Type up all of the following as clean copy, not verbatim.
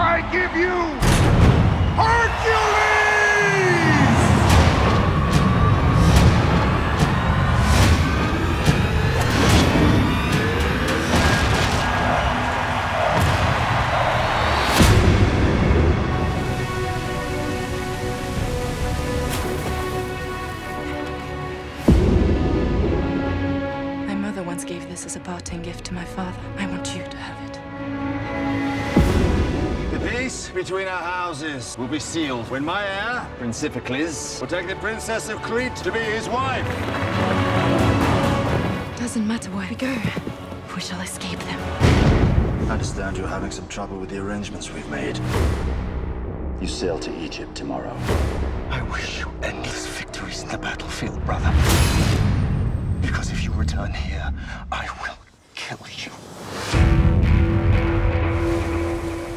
I give you Hercules! My mother once gave this as a parting gift to my father. I want you to have it. The peace between our houses will be sealed when my heir, Prince Iphicles, will take the Princess of Crete to be his wife. Doesn't matter where we go, we shall escape them. I understand you're having some trouble with the arrangements we've made. You sail to Egypt tomorrow. I wish you endless victories in the battlefield, brother. Because if you return here, I will kill you.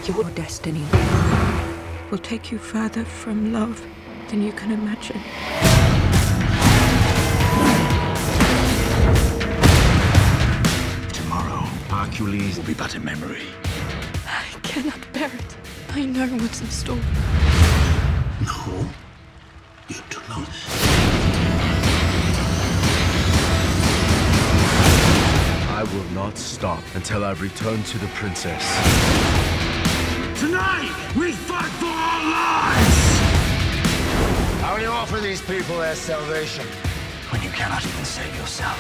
Your destiny will take you further from love than you can imagine. Tomorrow, Hercules will be but a memory. I cannot bear it. I know what's in store. No, you do not. I will not stop until I've returned to the princess. Tonight, we fight for our lives! How will you offer these people their salvation? When you cannot even save yourself.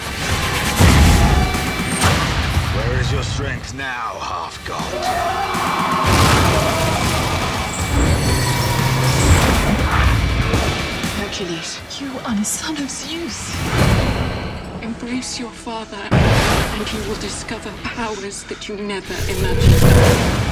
Where is your strength now, half-god? Hercules, you are the son of Zeus. Embrace your father, and you will discover powers that you never imagined.